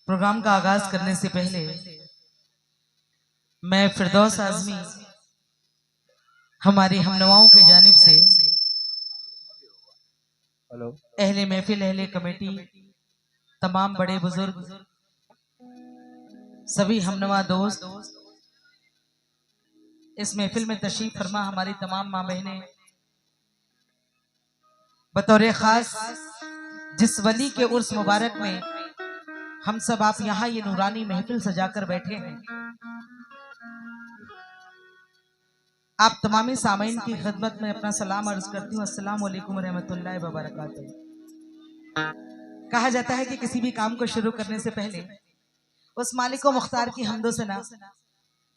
Programme का आगाज करने से पहले मैं फिरदौस आजमी हमारी हमनवाओं के जानिब से अहले महफिल, अहले कमेटी, तमाम बड़े बुजुर्ग, सभी हमनवा दोस्त, इस महफिल में तशरीफ फरमा हमारी तमाम माँ बहनें, बतौर खास जिस वली के उर्स मुबारक में हम सब आप यहाँ ये नूरानी महफिल सजाकर बैठे हैं, आप तमामी सामीन की खिदमत में अपना सलाम अर्ज करती हूँ। अस्सलाम वालेकुम रहमतुल्लाहि व बरकातुहू। कहा जाता है कि किसी भी काम को शुरू करने से पहले उस मालिक व मुख्तार की हम्दो सना,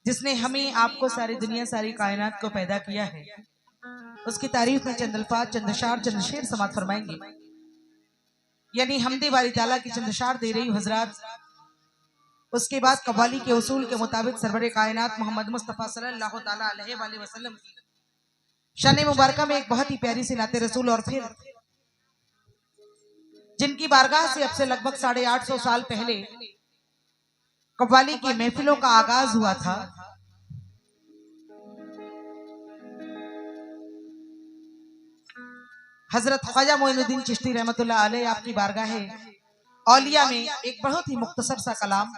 जिसने हमें आपको, सारी दुनिया, सारी कायनात को पैदा किया है, उसकी तारीफ में चंद अल्फाज, चंद अशार, चंद शेर समात फरमाएंगे। यानी हमदे बारी ताला की चंद अशार दे रही हूँ हजरात। उसके बाद कव्वाली के उसूल के मुताबिक सरवरे कायनात मोहम्मद मुस्तफ़ा सल्लल्लाहु तआला अलैहि वसल्लम की शान मुबारका में एक बहुत ही प्यारी सी नाते रसूल, और फिर जिनकी बारगाह से अब से लगभग 850 साल पहले कव्वाली की महफिलों का आगाज हुआ था, हजरत ख्वाजा मोइनुद्दीन चिश्ती रहमतुल्लाह अलैह आपकी बारगाह औलिया में एक बहुत ही मुख्तसर सा कलाम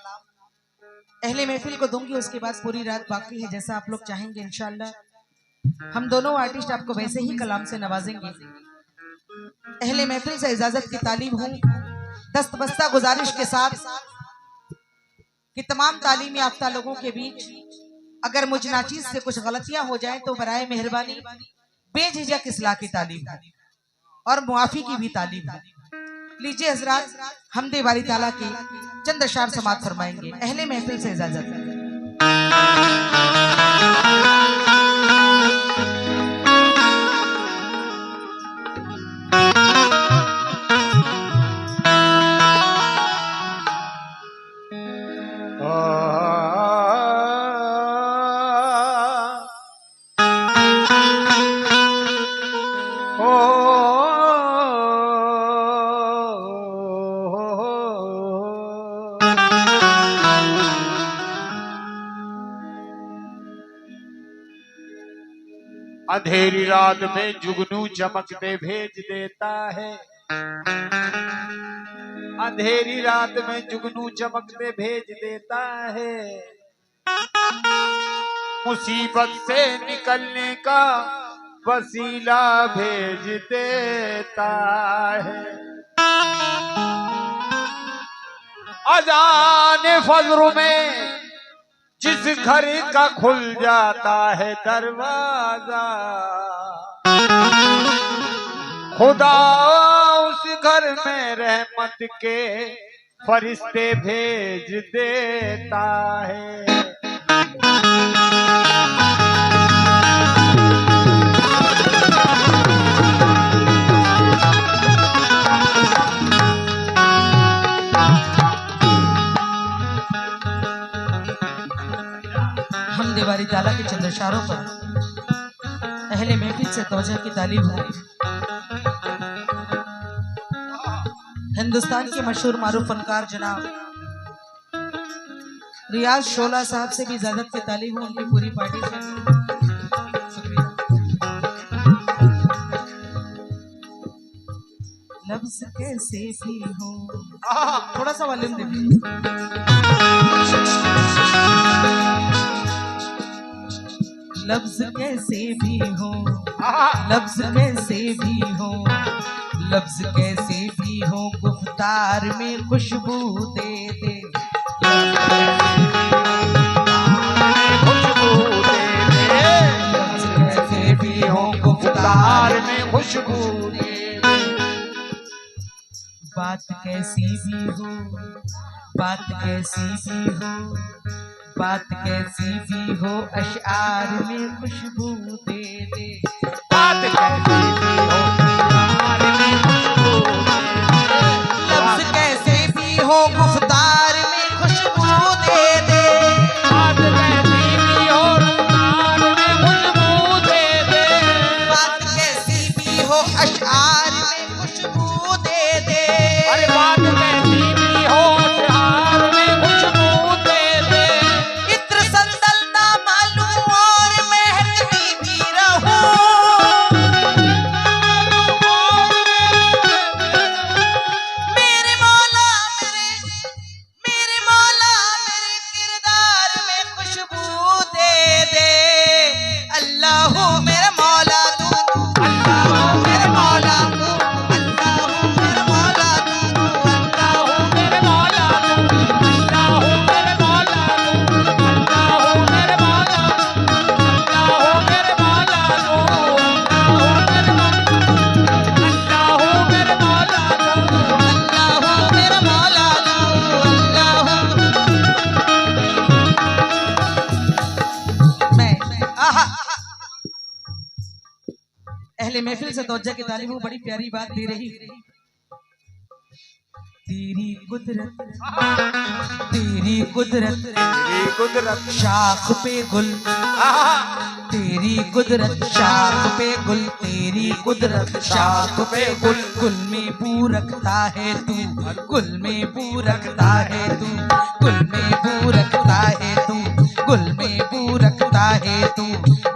अहले महफिल को दूंगी। उसके बाद पूरी रात बाकी है, जैसा आप लोग चाहेंगे इंशाअल्लाह हम दोनों आर्टिस्ट आपको वैसे ही कलाम से नवाजेंगे। अहले महफिल से इजाजत की तालीम हूँ, दस्तबस्ता गुजारिश के साथ कि तमाम तालीम याफ्ता लोगों के बीच अगर मुझ नाचीज से कुछ गलतियां हो जाए तो बराए मेहरबानी बेझिझक इस्लाह की तालीम है और मुआफी की भी तालीम है। लीजिए हजरात, हमदे बारी ताला की चंद अशार समात फरमाएंगे। अहले महफिल से इजाजत है। अंधेरी रात में जुगनू चमकते भेज देता है, अंधेरी रात में जुगनू चमकते भेज देता है, मुसीबत से निकलने का वसीला भेज देता है। अजान फज्र में जिस घर का खुल जाता है दरवाजा, खुदा उस घर में रहमत के फरिश्ते भेज देता है। हमदे बारी ताला के चंद इशारों पर अहले महफिल से तवज्जो की तालीम है। हिंदुस्तान के मशहूर मारूफ फनकार जनाब रियाज शोला साहब से भी इजाजत की तालीम है, उनकी पूरी पार्टी से शुक्रिया। लफ्ज कैसे भी हो, थोड़ा सा वॉल्यूम दीजिए। लफ्ज कैसे भी हो, लफ्ज कैसे भी हो, लफ्ज कैसे भी हो, गुफ्तार में खुशबू दे दे, लफ्ज कैसे भी हो, गुफ्तार में खुशबू दे दे। बात कैसी भी हो, बात कैसी भी हो, बात कैसी भी हो, अशआर में खुशबू दे दे, बात कैसी भी हो, अशआर में खुशबू दे दे, लफ्ज कैसे भी हो, गुफ्तार में खुशबू दे दे, बात कैसी भी हो, अशआर में खुशबू दे दे, बात कैसी भी हो, अशआर में खुशबू दे दे। अरे बात कैसी भी हो, अशआर अहले महफिल से तवज्जो की तालीम वो बड़ी प्यारी बात दे रही। तेरी कुदरत तेरी कुदरत शाख पे गुल, तेरी कुदरत शाख पे गुल, तेरी कुदरत शाख पे गुल, गुल में बू रखता है तू, गुल में बू रखता है तू, गुल में बू रखता है तू, गुल में बू रखता है तू,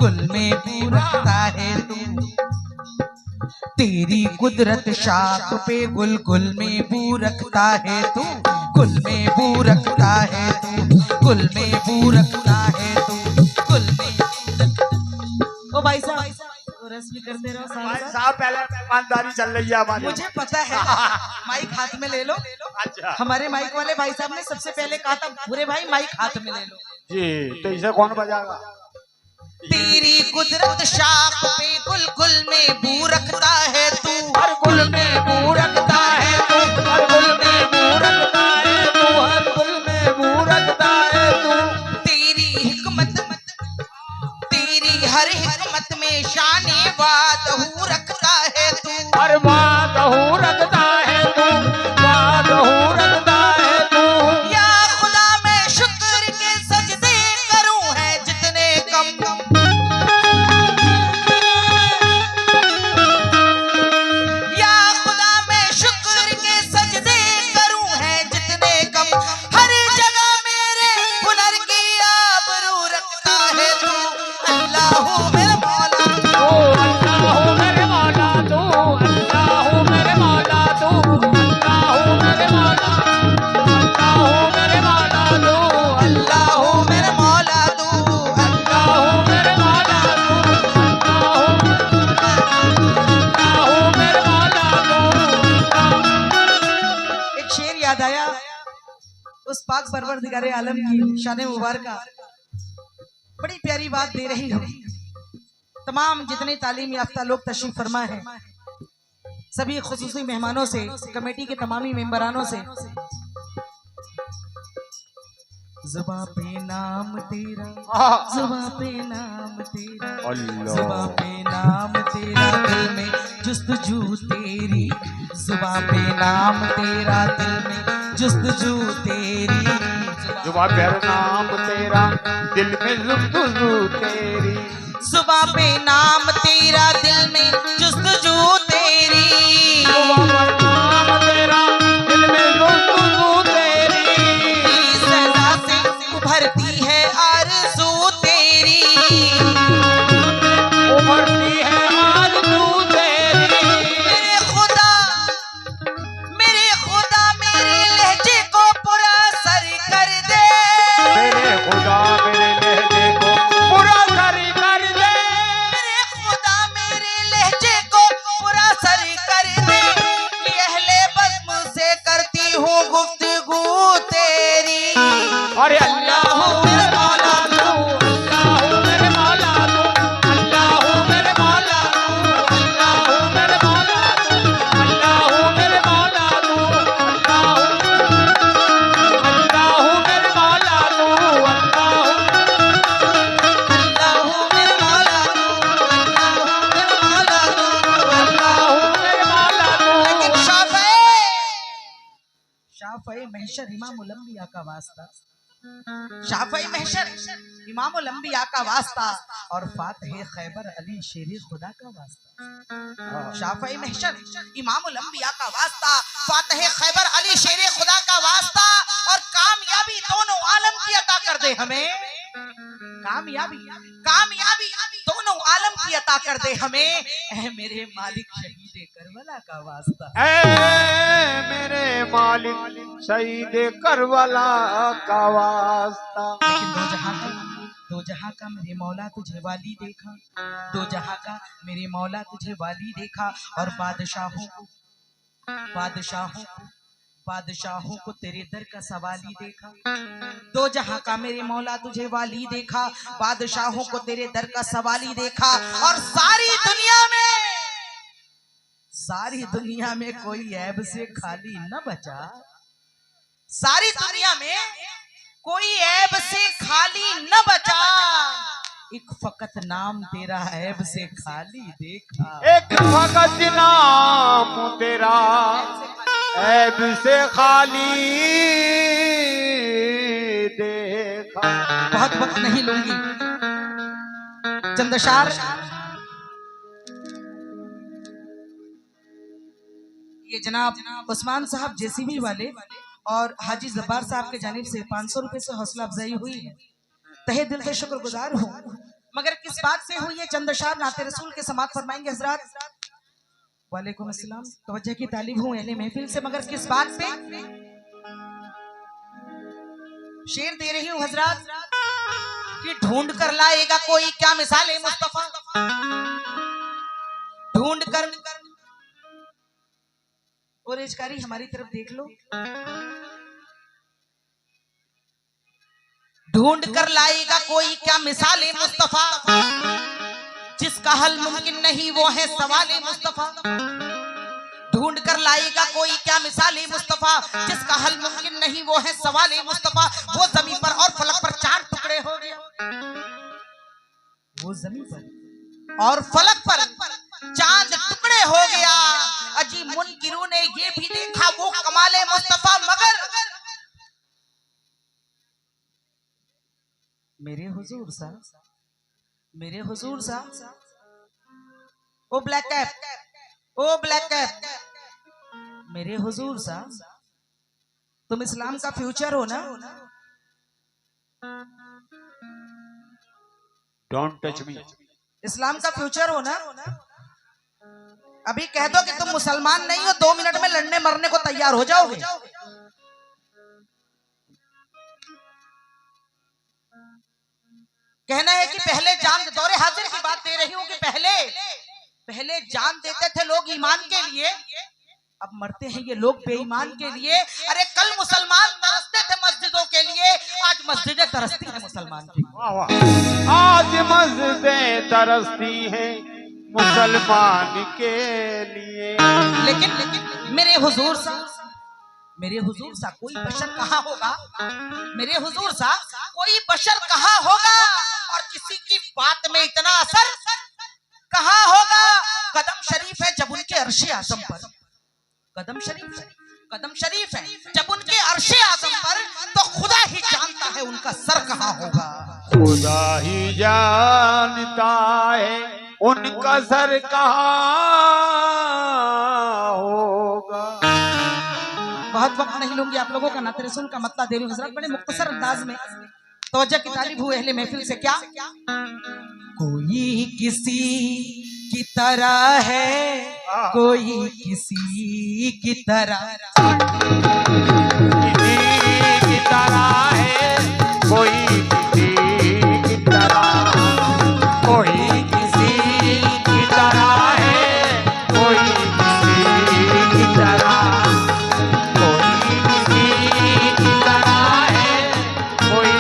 गुल में बू रखता है तू। तेरी कुदरत शाख पे गुल, गुल में बू रखता है तू, गुल में बू रखता है तू, गुल में बू रखता है तू, गुल में। ओ भाई साहब रस भी करते रहो साहब, पहले मेहमानदारी चल रही है हमारी। मुझे पता है, माइक हाथ में ले लो। अच्छा, हमारे माइक वाले भाई साहब ने सबसे पहले कहा था पूरे भाई माइक हाथ में ले लो जी, तो इसे कौन बजाएगा? तेरी कुदरत शाख पे गुल, गुल में बू रखता है तू, हर गुल में बू रखता है तू, हर गुल में बू रखता है तू, हर गुल में बू रखता है तू। तेरी हिकमत, तेरी हर हिकमत में शाने बात हूँ रखता है तू, हर बात हूँ रखता है तू, बात हूँ रखता है तू। या खुदा मैं शुक्र के सजदे करूँ है जितने कम, या खुदा मैं शुक्र के सजदे करूँ है जितने कम, हर जगह मेरे हुनर की आबरू रखता है तू। अल्लाह मेरा मौला, अल्लाह मेरे मौला तू, अल्लाह मेरे मौला तू, अल्लाह मेरे मौला, अल्लाह मेरे मौला तू, अल्लाह मेरा मौला तू, अल्लाह मेरे मौला तू, अल्लाह मेरे मौला तू। एक शेर याद आया उस पाक परवरदिगारे आलम की शान मुबारका बड़ी प्यारी बात दे रही है। तमाम जितने तालीम याफ्ता लोग तशरीफ फरमा है, सभी खुसूसी मेहमानों से, कमेटी के तमामी मेंबरानों से, जुबां पे नाम तेरा, जुबां पे नाम तेरा, जुबां पे नाम तेरा, दिल में जुस्तजू तेरी, जुबां पे नाम तेरा, दिल में जुस्तजू तेरी, जुबां पे नाम तेरा, दिल में जुस्तजू तेरी, जुबां पे नाम तेरा, दिल में जुस्तजू तेरी, जुबां पे नाम तेरा, दिल में जुस्तजू तेरी। तेरी सज़ा से उभरती है आरज़ू तेरी, उभरती है आरज़ू तेरी। मेरे खुदा मेरे लहजे को पूरा सर कर दे, मेरे खुदा मेरे लहजे को पूरा सर कर दे, मेरे खुदा मेरे लहजे को पूरा सर कर दे, ये अहले बज़्म से करती हूँ गुफ्तगू तेरी। अरे अल्लाह मेरे मौला तू, अल्लाह मेरे मौला तू, अल्लाह मेरे मौला तू, अल्लाह मेरे मौला तू, अल्लाह मेरे मौला तू, अल्लाह मेरे मौला तू, अल्लाह मेरे मौला तू, अल्लाह मेरे मौला तू। लेकिन शाफ़ई महशर इमामुल अंबिया का वास्ता, शाफ़ई महशर इमामुल अंबिया का वास्ता और फातिह खैबर अली शेर खुदा का वास्ता। शाफ़ई महशर इमामुल अंबिया का वास्ता, फातिह खैबर अली शेर खुदा का वास्ता, और कामयाबी दोनों आलम की अता कर दे हमें, कामयाबी दोनों आलम की अता कर दे हमें, ऐ मेरे मालिक शहीद करबला का वास्ता। ऐ मेरे मालिक शहीद करबला का वास्ता। लेकिन दो जहां का मेरे मौला तुझे वाली देखा, दो जहां का मेरे मौला तुझे वाली देखा, और बादशाहों को तेरे दर का सवाली देखा। दो जहां का मेरे मौला तुझे वाली देखा, बादशाहों को तेरे दर का सवाली देखा, और सारी दुनिया में कोई ऐब से खाली न बचा, सारी दुनिया में कोई ऐब से खाली न बचा, एक फकत नाम तेरा ऐब से खाली देखा। एक फकत नाम तेरा ऐब से खाली देखा। बहुत वक्त नहीं लूंगी, चंद अशार ये जनाब उस्मान साहब जेसीबी वाले और हाजी जब्बार साहब के जानिब से 500 रुपए से हौसला अफजाई हुई है। तहे दिल से शुक्रगुजार हूँ, मगर किस बात से हुई है चंद अशार नाते रसूल के समात फरमाएंगे हजरात। वालेकुम अस्सलाम, तवज्जो की तालिब हूँ अहले महफिल से, मगर किस बात पे शेर दे रही हूँ हजरात कि ढूंढ कर लाएगा कोई क्या मिसाल है मुस्तफा, ढूंढ कर। और रेजकारी हमारी तरफ देख लो, ढूंढ कर लाएगा कोई क्या मिसाल है मुस्तफा, जिसका हल मुमकिन नहीं वो है सवाल मुस्तफा। ढूंढ कर लाएगा कोई क्या मिसाल मुस्तफा, जिसका हल मुमकिन नहीं वो है सवाल मुस्तफा। वो जमीन पर और फलक पर 4 टुकड़े हो गया, वो जमीन पर और फलक पर चांद टुकड़े हो गया। अजीब मुनकिरों ने ये भी देखा वो कमाले मुस्तफा, मगर मेरे हुजूर सा, मेरे हुजूर सा, ओ ब्लैक कैप, ओ ब्लैक कैप, मेरे हुजूर सा, तुम इस्लाम का फ्यूचर हो ना। Don't touch me. इस्लाम का फ्यूचर हो ना। अभी कह दो कि तुम मुसलमान नहीं हो, 2 मिनट में लड़ने मरने को तैयार हो जाओगे। कहना है कि पहले जान, दौरे हाजिर की बात दे रही हूं कि पहले जान देते थे लोग ईमान के लिए, अब मरते हैं ये लोग बेईमान के लिए। अरे कल मुसलमान तरसते थे मस्जिदों के लिए, आज मस्जिदें तरसती हैं मुसलमान की। आज मस्जिदें तरसती हैं मुसलमान के लिए। लेकिन मेरे हुजूर सा, मेरे हुजूर सा कोई बशर कहाँ होगा, मेरे हुजूर सा कोई बशर कहाँ होगा, और किसी की बात में इतना असर कहाँ होगा। कदम शरीफ है जब उनके अर्शे आज़म पर, कदम शरीफ है जब उनके अर्शे आज़म पर, तो खुदा ही जानता है उनका सर कहाँ होगा। खुदा ही जानता है उनका सर कहाँ होगा। बहुत वक्त नहीं लूंगी आप लोगों का, नाते रसूल का मतला दे रही हूँ हजरत, बड़े मुख्तसर अंदाज में तवज्जो की तालिब हुए अहले महफिल से। क्या कोई किसी की तरह है, कोई किसी की तरह, किसी की तरह है, कोई किसी की तरह, कोई किसी की तरह है, कोई किसी की तरह, कोई किसी की तरह है, कोई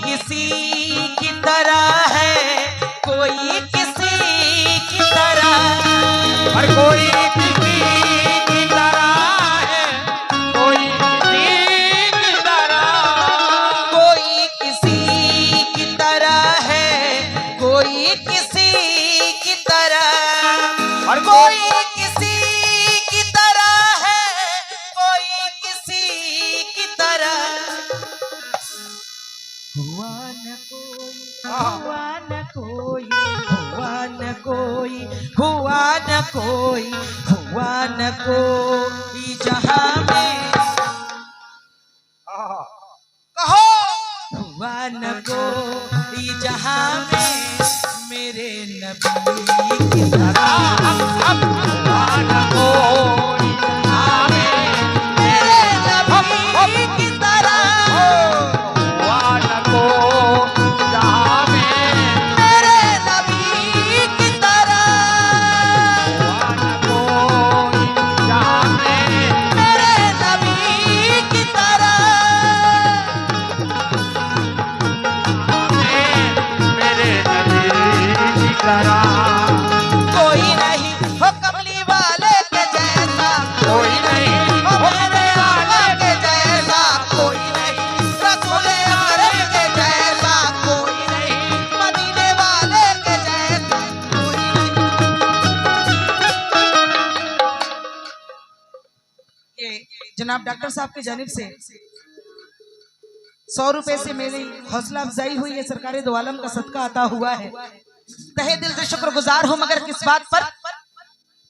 किसी की तरह है, कोई किसी की तरह, हर कोई किसी की तरह है, कोई किसी की तरह, कोई किसी की तरह है, कोई किसी की तरह, हर कोई किसी की तरह है, कोई किसी की तरह। हुआ न कोई, हुआ न कोई, हुआ न कोई, हुआ न कोई, हुआ न कोई जहां में, कहो हुआ न कोई जहां में मेरे नबी की तरह। हुआ न कोई जहां में मेरे नबी की तरह, हुआ न कोई जहां में मेरे नबी की तरह, हुआ न कोई जहां में मेरे नबी की तरह। मेरे नबी की तरह। कोई नहीं हो कमली ये जनाब डॉक्टर साहब की जानिब से 100 रुपए से मेरी हौसला अफजाई हुई है, सरकारी दो आलम का सदका अता हुआ है। तहे दिल से शुक्रगुजार हूँ, मगर किस बात पर,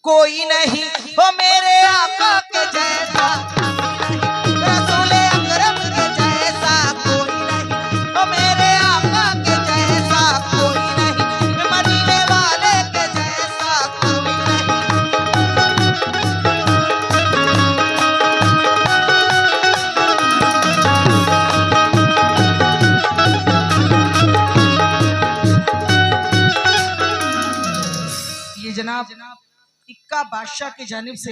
कोई नहीं हो मेरे आका के जैसा, रसूल अकरम के जैसा, कोई नहीं हो मेरे आका के जैसा, कोई नहीं मदीने वाले के जैसा, कोई नहीं। ये जनाब इक्का बादशाह की जानिब से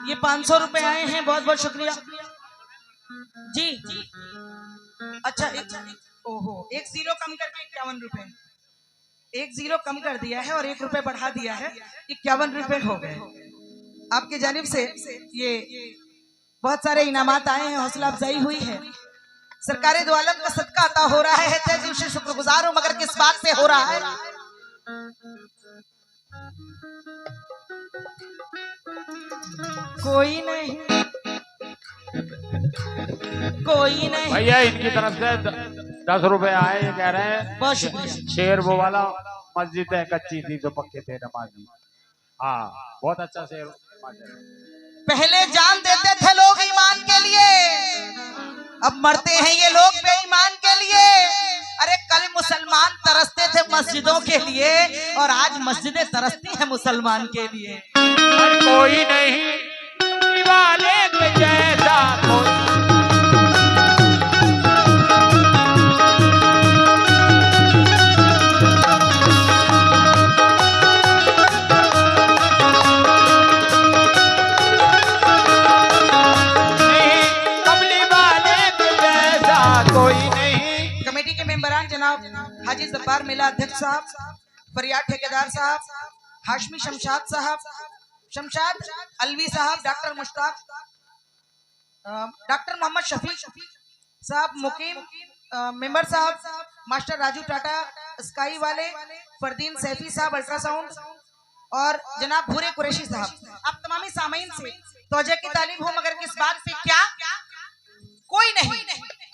ये 500 रुपए आए हैं, बहुत बहुत शुक्रिया जी। अच्छा ओहो, एक 0 कम करके 51 रुपए, एक 0 कम कर दिया है और 1 रुपए बढ़ा दिया है, 51 रुपए हो गए। आपकी जानिब से ये बहुत सारे इनामात आए हैं, हौसला अफजाई हुई है, सरकारी दो आलम का सदका अता हो रहा है। तहे दिल से शुक्रगुजार हूं, मगर किस बात पे हो रहा है, कोई नहीं, कोई नहीं। भैया इनकी तरफ से 10 रुपए आए, ये कह रहे हैं बहुत शुक्रिया। शेर वो वाला, मस्जिदें कच्ची थी तो पक्के थे नमाजी। हाँ, बहुत अच्छा शेर। पहले जान देते थे लोग ईमान के लिए, अब मरते हैं ये लोग बेईमान के लिए। अरे कल मुसलमान तरसते थे मस्जिदों के लिए, और आज मस्जिदें तरसती हैं मुसलमान के लिए। कोई नहीं दीवाने के जैसा, कोई जनाब हाजी जब्बार मेला अध्यक्ष साहब, फरियाद ठेकेदार साहब, हाशमी शमशाद साहब, शमशाद अलवी साहब, डॉक्टर मुश्ताक, डॉक्टर मोहम्मद शफी साहब, मुकीम मेंबर साहब, मास्टर राजू टाटा स्काई वाले, फरदीन सैफी साहब अल्ट्रासाउंड, और जनाब भूरे कुरैशी साहब। आप तमामी सामीन से तवज्जो की तालीब हो, मगर किस बात पे, क्या कोई नहीं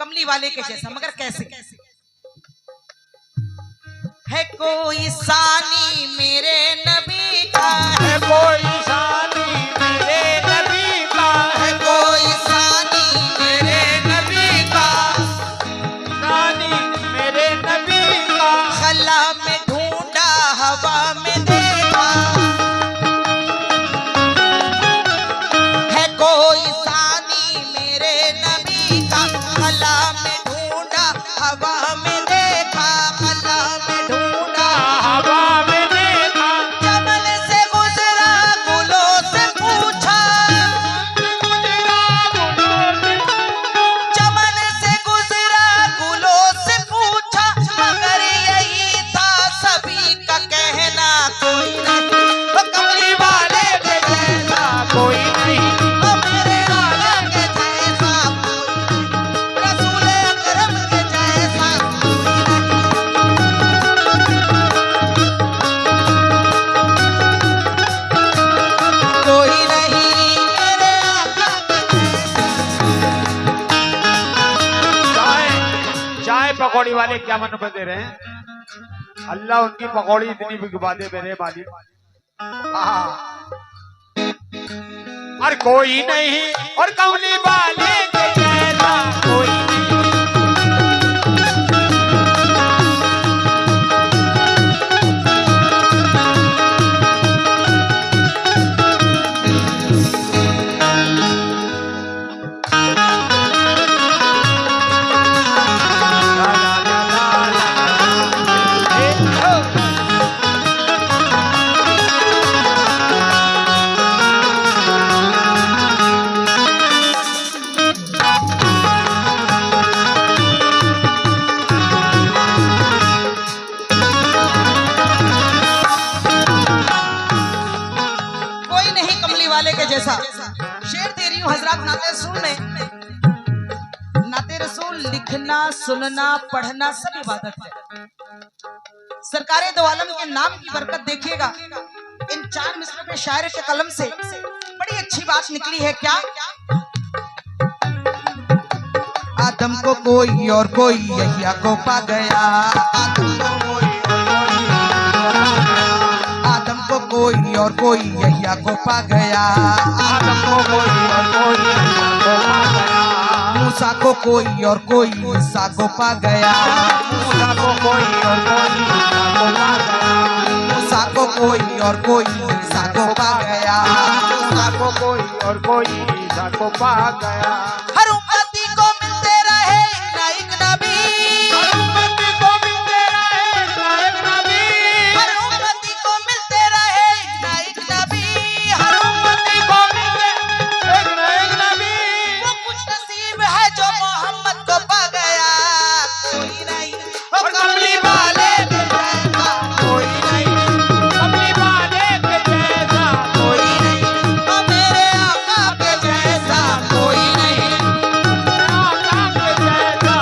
कमली वाले के जैसा, मगर कैसे है कोई सानी मेरे नबी का, है कोई सानी मेरे नबी का, है कोई सानी मेरे नबी का, सानी मेरे नबी का, खला में ढूंढा हवा में देखा, है कोई सानी मेरे नबी का, खला में ढूंढा हवा में देखा, खला में ढूंढा हवा में देखा, चमन से गुजरा गुलों से पूछा, चमन से गुजरा गुलों से पूछा, मगर यही था सभी का कहना, कोई नहीं वो कमली वाले के जैसा, कोई नहीं वो मेरे आला के जैसा, कोई नहीं रसूल अकरम के जैसा, कोई नहीं मेरे आका के जैसा। चाय चाय पकौड़ी वाले क्या मन पे दे रहे हैं? अल्लाह उनकी पकौड़ी इतनी बिकवा दे मेरे मालिक। हाँ। और कोई नहीं और कमली वाले के जैसा, कोई नहीं। ला, ला, ला, ला, ला। ए, ओ। कोई नहीं कमली वाले के जैसा। शेर दे रही हूँ हजरत नाते रसूल ने। नाते रसूल लिखना, सुनना, पढ़ना सब इबादत है। सरकारे दो आलम के नाम की बरकत देखिएगा। इन 4 मिसरों में शायर के कलम से बड़ी अच्छी बात निकली है। क्या? आदम को कोई और कोई यहिया को पा गया, आदम को कोई और कोई यहिया को पा गया, आदम को कोई और कोई को पा गया, मूसा को कोई और कोई ईसा को पा गया, मूसा को कोई और कोई को पा गया, मूसा को कोई और कोई ईसा को पा गया, मूसा को कोई और कोई ईसा को पा गया। हर उम्मती को मिलते रहे एक नबी, हर उम्मती को मिलते रहे एक नबी, हर उम्मती को मिलते रहे एक नबी, हर उम्मती को मिलते एक नबी। वो कुछ नसीब है जो मोहम्मद को पा गया, कोई नहीं वो कमली वाले के जैसा, कोई नहीं कमली वाले के जैसा, कोई नहीं वो मेरे आका के जैसा, कोई नहीं आका के जैसा,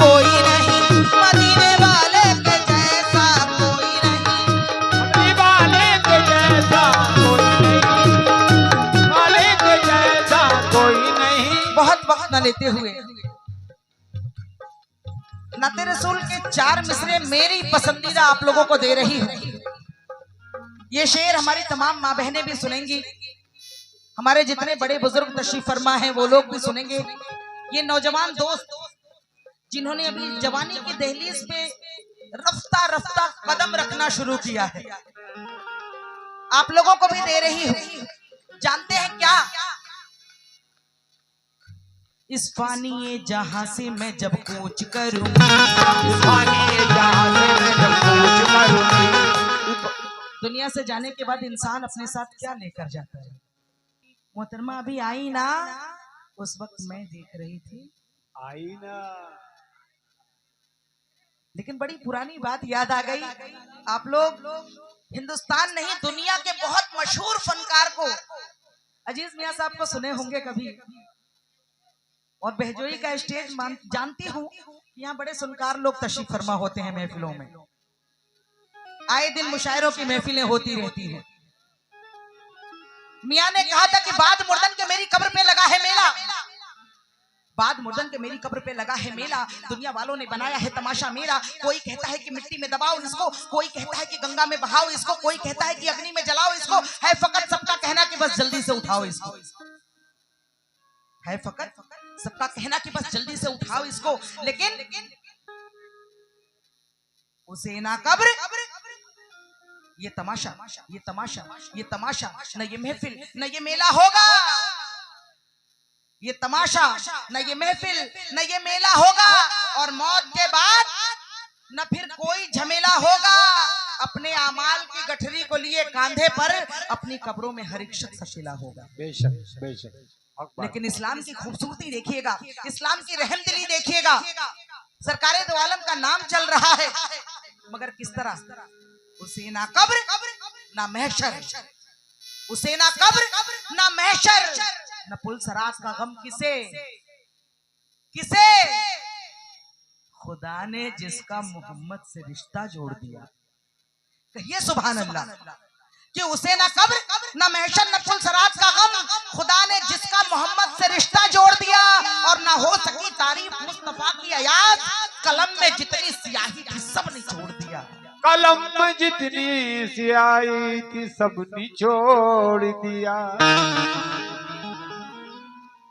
कोई नहीं मदीने वाले के जैसा, कोई नहीं। कमली वाले के जैसा, कोई नहीं वाले के जैसा, कोई नहीं। बहुत वक्त न लेते हुए नाते रसूल के 4 मिसरे मेरी पसंदीदा आप लोगों को दे रही हूँ। ये शेर हमारी तमाम माँ बहनें भी सुनेंगी, हमारे जितने बड़े बुजुर्ग तशरीफ फरमा हैं वो लोग भी सुनेंगे। ये नौजवान दोस्त जिन्होंने अभी जवानी की दहलीज पे रफ्ता रफ्ता कदम रखना शुरू किया है, आप लोगों को भी दे रही हूँ। जानते हैं क्या? इस फानी जहां से मैं जब कूच करूं, पानी जहां से मैं जब कूच करूंगी। दुनिया से जाने के बाद इंसान अपने साथ क्या लेकर जाता है। मोहतरमा अभी आई ना, उस वक्त मैं देख रही थी, आई ना, लेकिन बड़ी पुरानी बात याद आ गई। आप लोग हिंदुस्तान नहीं दुनिया के बहुत मशहूर फनकार को, अजीज मियां साहब को सुने होंगे कभी, और बहजोई का स्टेज जानती हूँ यहाँ बड़े सुनकार लोग तशरीफ फरमा होते हैं महफिलों में, आए दिन मुशायरों की महफिलें होती रहती हैं। मियाँ ने कहा था कि बाद मुर्दन के मेरी कब्र पे लगा है मेला, बाद मुर्दन के मेरी कब्र पे लगा है मेला, दुनिया वालों ने बनाया है तमाशा मेरा। कोई कहता है कि मिट्टी में दबाओ इसको, कोई कहता है कि गंगा में बहाओ इसको, कोई कहता है कि अग्नि में जलाओ इसको, है फकत सबका कहना कि बस जल्दी से उठाओ इसको, है फकत सबका कहना कि बस जल्दी से उठाओ इसको। लेकिन उसे ना कब्र, ये तमाशा, ये तमाशा, ये तमाशा, न ये महफिल न ये मेला होगा, ये तमाशा न ये महफिल न ये मेला होगा, और मौत के बाद न फिर कोई झमेला होगा। अपने आमाल की गठरी को लिए कांधे पर अपनी कब्रों में हर एक शख्स अकेला होगा। बेशक बेशक। लेकिन इस्लाम की खूबसूरती देखिएगा, इस्लाम की रहमदिली देखिएगा। सरकारे दो आलम का नाम चल रहा है, मगर किस तरह उसे ना कब्र ना महशर, उसे ना कब्र ना महशर, न पुल सरात का गम किसे किसे, खुदा ने जिसका मोहम्मद से रिश्ता जोड़ दिया। कहिए सुभान अल्लाह, कि उसे ना कब्र ना महशर न पुल सरात का गम, खुदा ने जिसका मोहम्मद से रिश्ता जोड़ दिया। और ना हो सकी तारीफ मुस्तफा की आयात, कलम में जितनी स्याही थी सब निचोड़ दिया। कलम में जितनी स्याही थी सब निचोड़ दिया।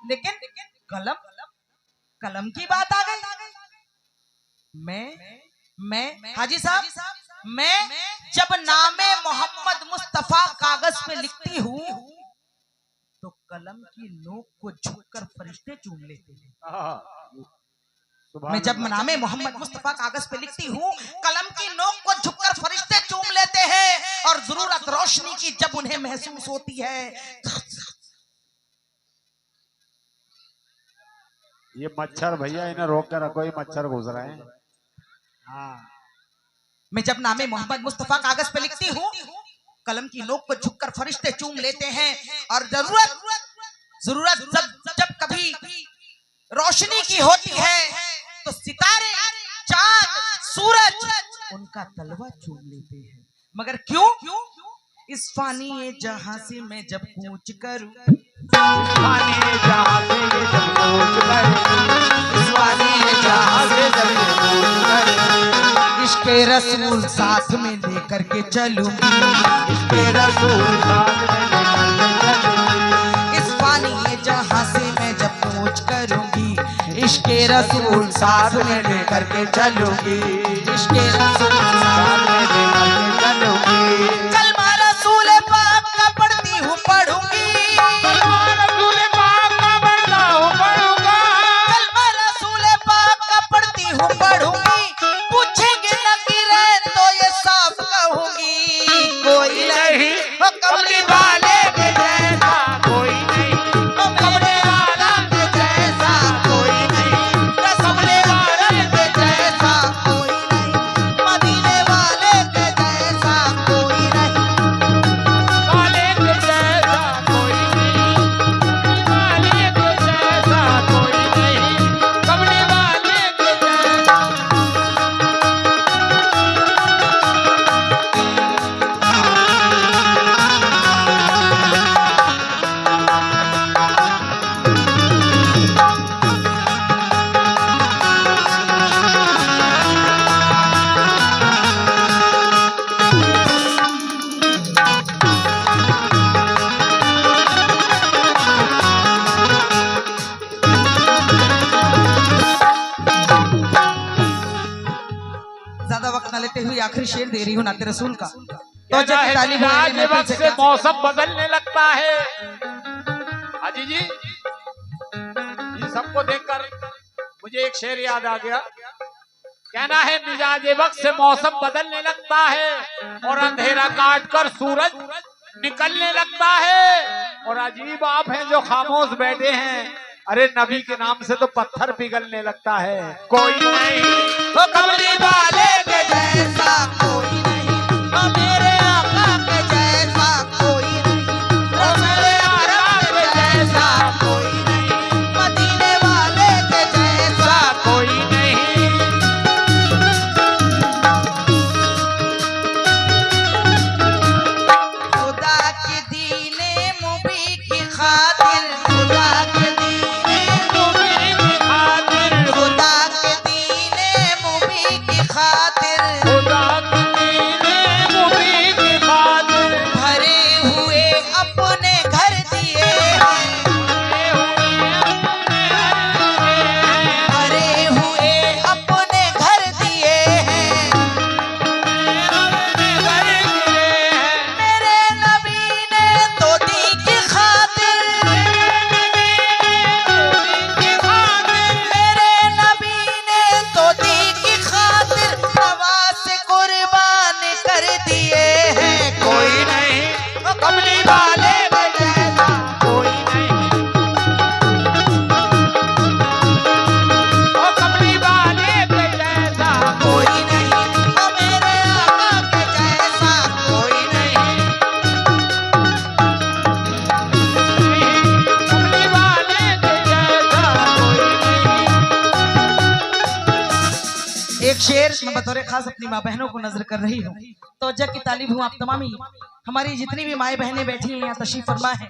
लेकिन कलम कलम की बात आ गई। मैं हाजी साहब, मैं जब नामे मोहम्मद मुस्तफा कागज पे लिखती हूँ तो कलम की नोक को झुककर फरिश्ते चूम लेते हैं। मैं जब नामे मोहम्मद मुस्तफा कागज पे लिखती हूँ, कलम की नोक को झुककर फरिश्ते चूम लेते हैं, और जरूरत रोशनी की जब उन्हें महसूस होती है। ये मच्छर भैया इन्हें रोक कर रखो, ये मच्छर घुस रहे हैं। हाँ, मैं जब नामे मोहम्मद मुस्तफा कागज पे लिखती हूँ, कलम की नोक को झुककर फरिश्ते चूम लेते हैं, और जरूरत जब कभी रोशनी की होती है तो सितारे, चांद, सूरज उनका तलवा चूम लेते हैं। मगर क्यों? इस फानी ये जहां से मैं जब कूच करूं, फानी ये जहां से ये जब कूच करूं, इस फानी ये जहां से जब मैं कूच करूं, इश्क़े रसूल साथ में लेकर के चलूंगी, इश्क़े रसूल साथ में लेकर के चलूंगी। इस फानी ये जहां से मैं जब कूच करूंगी, इश्क़े रसूल साथ में लेकर के चलूंगी, इश्क़े रसूल साथ में लेकर के चलूंगी। कलमा रसूल पाक का पढ़ती हूँ पढ़ूंगी, कलमा रसूल पाक का पढ़ता हूँ पढ़ूंगा, कलमा रसूल पाक का पढ़ती हूँ पढ़ूंगी। पूछेंगे नकीरें तो ये साफ कहूंगी, कोई नहीं कमली वाले के जैसा, कोई नहीं कमले वाला के जैसा कोई नहीं, कमले वाले के जैसा कोई नहीं, मदीने वाले के जैसा कोई नहीं। वाले के जैसा कोई नहीं, वाले के जैसा कोई नहीं, कमली वाले के जैसा। ज्यादा वक्त न लेते हुए आखिरी शेर दे रही हूँ नाते रसूल का। तो कहना है तालीब मिजाज वक्त से मौसम बदलने लगता है। हाजी जी, ये सबको देखकर मुझे एक शेर याद आ गया। कहना है मिजाज वक्त से मौसम बदलने लगता है, और अंधेरा काट कर सूरज निकलने लगता है। और अजीब आप हैं जो खामोश बैठे हैं, अरे नबी के नाम से तो पत्थर पिघलने लगता है। कोई नहीं तो कमली वाले के जैसा कोई नहीं, तो मेरे आका के जैसा कोई नहीं, तो मेरे आका के जैसा कोई नहीं, मदीने वाले के जैसा कोई नहीं। खुदा के दीने मुबी की खातिर, खुदा के दीने मुबी की खातिर, खुदा के दीने मुबी की खातिर, खुदा के दीने मुबी की खातिर, भरे हुए अपने घर दिए हैं, भरे हुए अपने घर दिए हैं। मेरे नबी ने तो दी की खातिर, मेरे नबी ने तो दी की खातिर नवाज से कुर्बान कर दिए हैं। कोई नहीं कमली वाले के जैसा कोई नहीं, ओ कमली वाले के जैसा कोई नहीं, और मेरे आका के जैसा कोई नहीं। कमली वाले के जैसा कोई नहीं। एक शेर मैं बतौर खास अपनी माँ बहनों को नजर कर रही हूँ। तो जग की तालीब हूँ आप तमाम ही, हमारी जितनी भी माए बहनें बैठी हैं यहाँ तशरीफ फरमा है।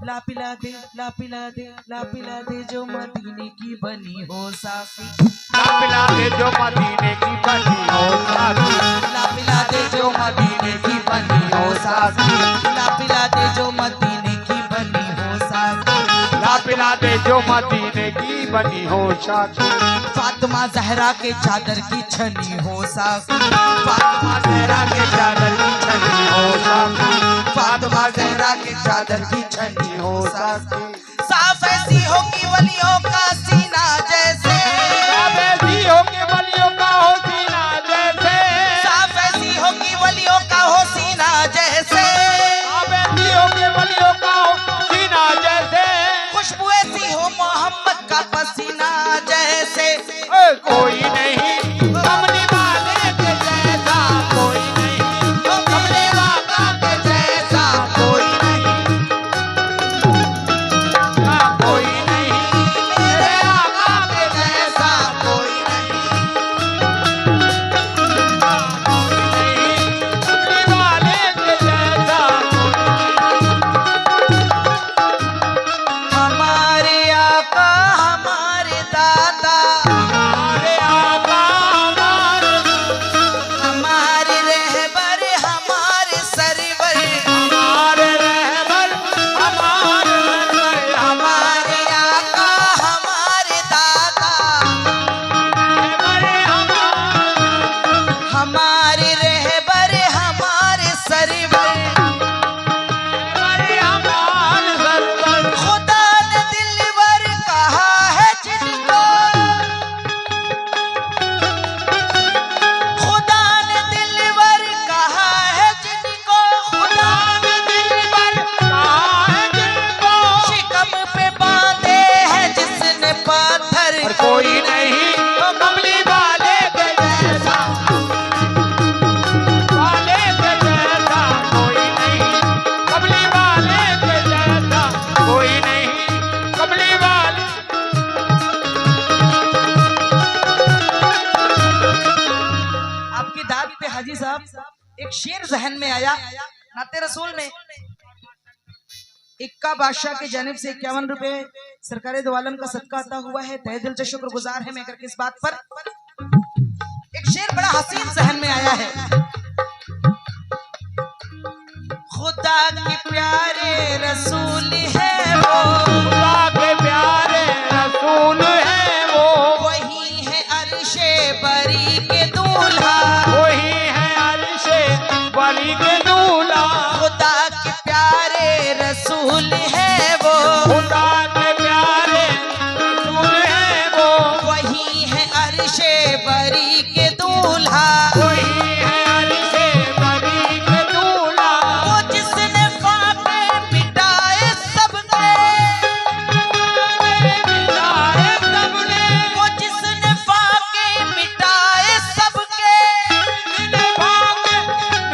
ला पिला दे, ला पिला दे, ला पिला दे जो मदीने की बनी हो साफी, ला पिला दे जो मदीने की बनी हो साफी, ला पिला दे जो मदीने की बनी हो साफी, ला पिला दे जो मदीने की बनी हो साफी। ला पिला दे जो मदीने की बनी हो साफी, फातिमा जहरा के चादर की छनी हो साफी, फातिमा जहरा के चादर की छनी हो साफी, फातिमा जहरा के चादर की छनी हो साफी। साफ ऐसी होगी वलियों का सीना जैसे, साफ ऐसी होगी वलियों का हो सीना जैसे, साफ ऐसी होगी वलियों का हो सीना जैसे, साफ ऐसी होगी वलियों का हो सीना जैसे, खुशबू ऐसी हो मोहम्मद का पसीना जैसे। कोई नहीं कमली वाले के जैसा कोई नहीं, ओ कमले वाला के जैसा कोई नहीं। आका हमारे दाता, हमारे आका हमारे रहबर हमारे सरवर, हमारे रहबर हमारे सरवर, हमारे आका हमारे दाता, हमारे रहबर हमारे सरवर। खुदा ने दिलवर कहा है जिनको, खुदा ने दिलवर कहा है जिनको, खुदा ने दिलवर कहा है जिनको, शिकम पे बांधे है जिसने पत्थर, और कोई नहीं तो कमली वाले के जैसा, वाले के जैसा कोई नहीं, कमली वाले के जैसा कोई नहीं, कमली वाले। आपकी दाद पे हाजी साहब एक शेर जहन में आया। नाते रसूल में इक्का बादशाह की जानिब से 51 रुपए सरकार दो आलम का सदका अता हुआ है। तहे दिल से शुक्रगुजार है मैं करके इस बात पर। एक शेर बड़ा हसीन जहन में आया है। खुदा के प्यारे रसूल है वो, खुदा के प्यारे रसूल है वो, वही है अर्शे बरी के दूल्हा, वही है अर्शे बरी के दूल्हा। खुदा के प्यारे रसूल है वो, खुदा के प्यारे रसूल है वो, वही है अर्शे बरी के दूल्हा, वही है अर्शे बरी के दूल्हा। वो जिसने फाके मिटाए सबके, मिटाए सबने, वो जिसने फाके मिटाए सबके,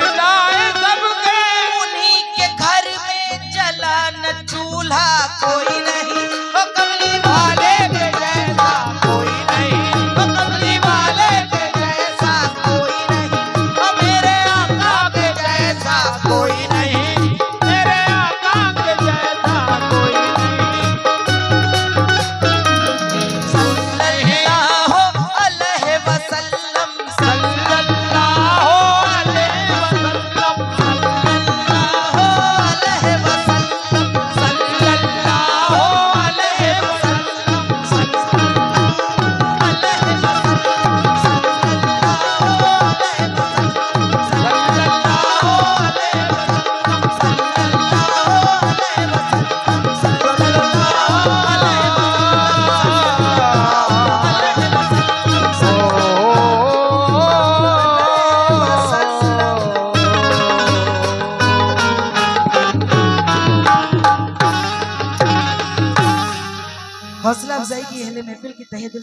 मिटाए सबके, उन्हीं के घर में जला न चूल्हा कोई नहीं। ओ कमली वाले के जैसा कोई नहीं, ओ कमली वाले के जैसा कोई नहीं, ओ मेरे आका के जैसा कोई नहीं। मेरे आका के जैसा कोई नहीं। सल्लल्लाहु अलैहि वसल्लम, सल्लल्लाहु अलैहि वसल्लम, सल्लल्लाहु अलैहि वसल्लम, सल्लल्लाहु अलैहि वसल्लम, हौसला अफजाई की अहले महफिल की तहे दिल